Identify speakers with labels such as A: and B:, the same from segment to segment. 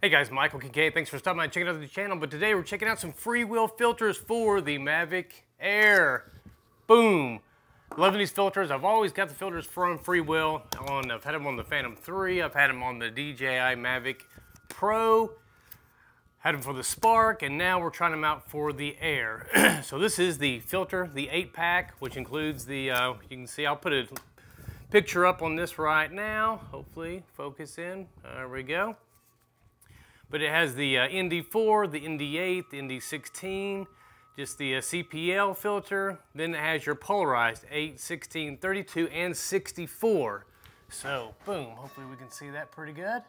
A: Hey guys, Michael Kincaid. Thanks for stopping by and checking out the channel. But today we're checking out some freewheel filters for the MAVIC AIR. Boom! Loving these filters. I've always got the filters from Freewell. I've had them on the Phantom 3. I've had them on the DJI MAVIC Pro. Had them for the Spark, and now we're trying them out for the AIR. So this is the filter, the 8-pack, which includes the, you can see, I'll put a picture up on this right now. Hopefully, focus in. There we go. But it has the ND4, the ND8, the ND16, just the CPL filter. Then it has your polarized 8, 16, 32, and 64. So, boom, hopefully we can see that pretty good.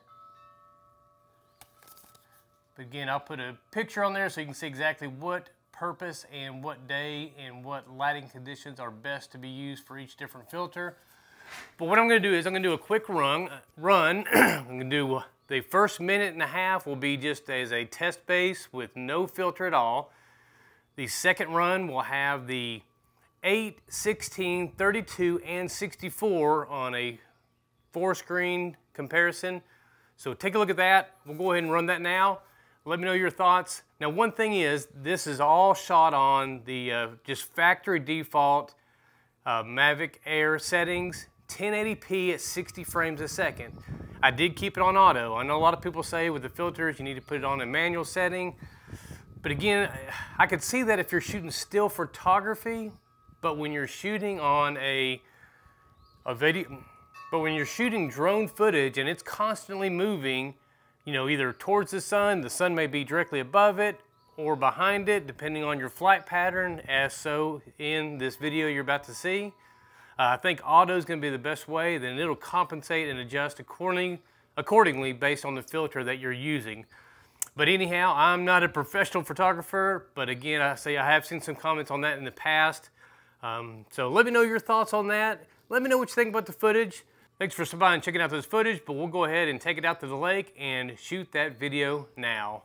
A: But again, I'll put a picture on there so you can see exactly what purpose and what day and what lighting conditions are best to be used for each different filter. But what I'm going to do is I'm going to do a quick run. I'm going to do the first minute and a half will be just as a test base with no filter at all. The second run will have the 8, 16, 32, and 64 on a 4-screen comparison. So take a look at that. We'll go ahead and run that now. Let me know your thoughts. Now, one thing is, this is all shot on the just factory default MAVIC AIR settings, 1080p at 60 frames a second. I did keep it on auto. I know a lot of people say with the filters you need to put it on a manual setting. But again, I could see that if you're shooting still photography, but when you're shooting on a video, but when you're shooting drone footage and it's constantly moving, you know, either towards the sun may be directly above it or behind it, depending on your flight pattern, as so in this video you're about to see. I think auto is going to be the best way, then it'll compensate and adjust accordingly based on the filter that you're using. But anyhow, I'm not a professional photographer, but again, I have seen some comments on that in the past. So let me know your thoughts on that. Let me know what you think about the footage. Thanks for stopping by and checking out this footage, but we'll go ahead and take it out to the lake and shoot that video now.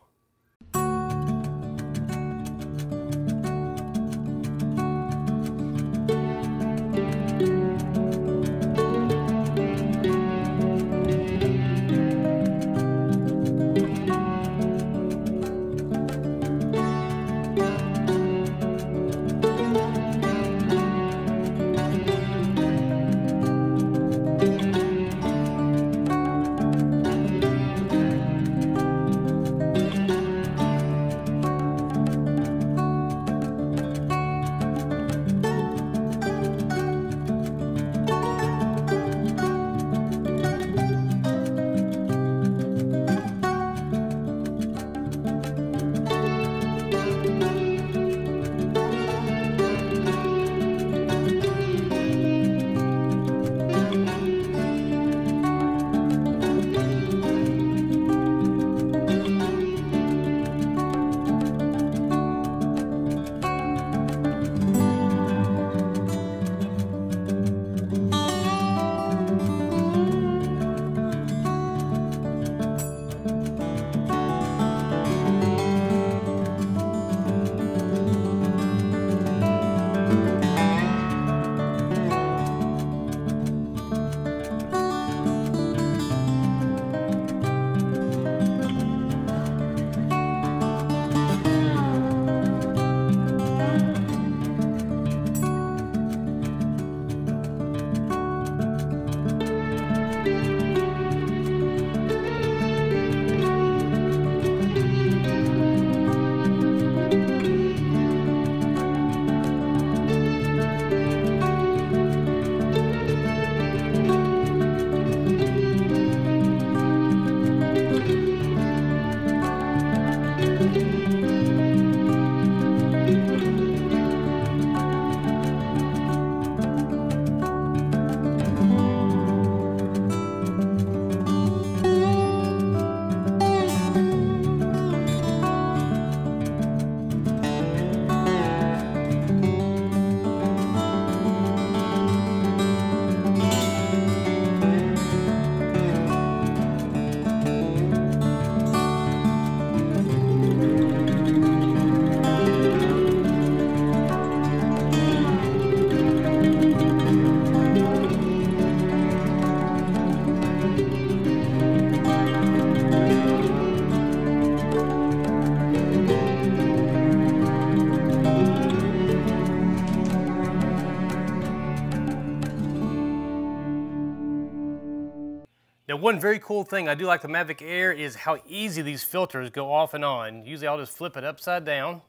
A: one very cool thing I do like the MAVIC Air is how easy these filters go off and on. Usually I'll just flip it upside down.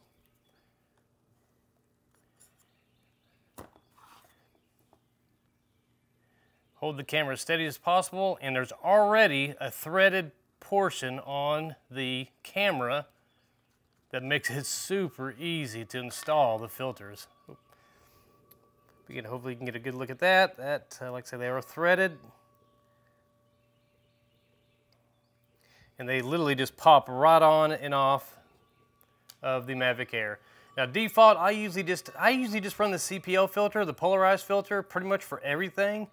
A: Hold the camera as steady as possible, and there's already a threaded portion on the camera that makes it super easy to install the filters. Hopefully you can get a good look at that. Like I said, they are threaded. And they literally just pop right on and off of the MAVIC Air. Now default, I usually just run the CPL filter, the polarized filter, pretty much for everything.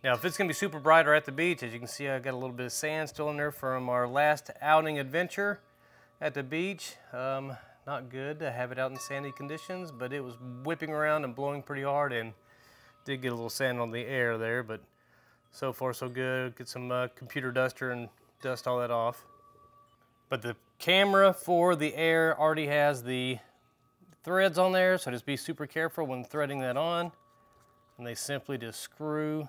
A: Now if it's gonna be super bright or at the beach, as you can see, I got a little bit of sand still in there from our last outing adventure at the beach. Not good to have it out in sandy conditions, but it was whipping around and blowing pretty hard, and did get a little sand on the air there, but so far so good. Get some computer duster and dust all that off. But the camera for the Air already has the threads on there, so just be super careful when threading that on. And they simply just screw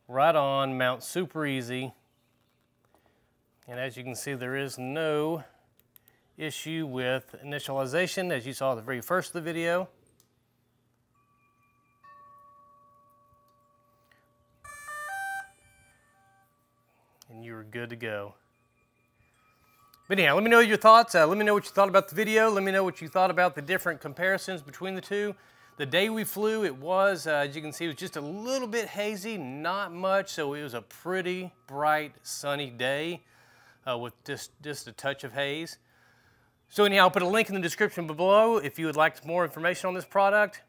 A: right on, mount super easy. And as you can see, there is no issue with initialization, as you saw at the very first of the video. And you are good to go. But anyhow, let me know your thoughts. Let me know what you thought about the video. Let me know what you thought about the different comparisons between the two. The day we flew, it was, as you can see, it was just a little bit hazy, not much, so it was a pretty bright, sunny day with just a touch of haze. So anyhow, I'll put a link in the description below if you would like more information on this product.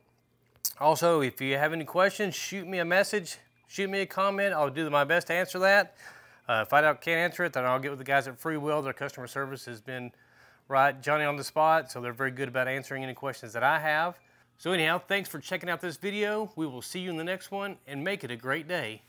A: Also, if you have any questions, shoot me a message, shoot me a comment. I'll do my best to answer that. If I can't answer it, then I'll get with the guys at FREEWELL. Their customer service has been right Johnny on the spot, so they're very good about answering any questions that I have. So anyhow, thanks for checking out this video. We will see you in the next one, and make it a great day.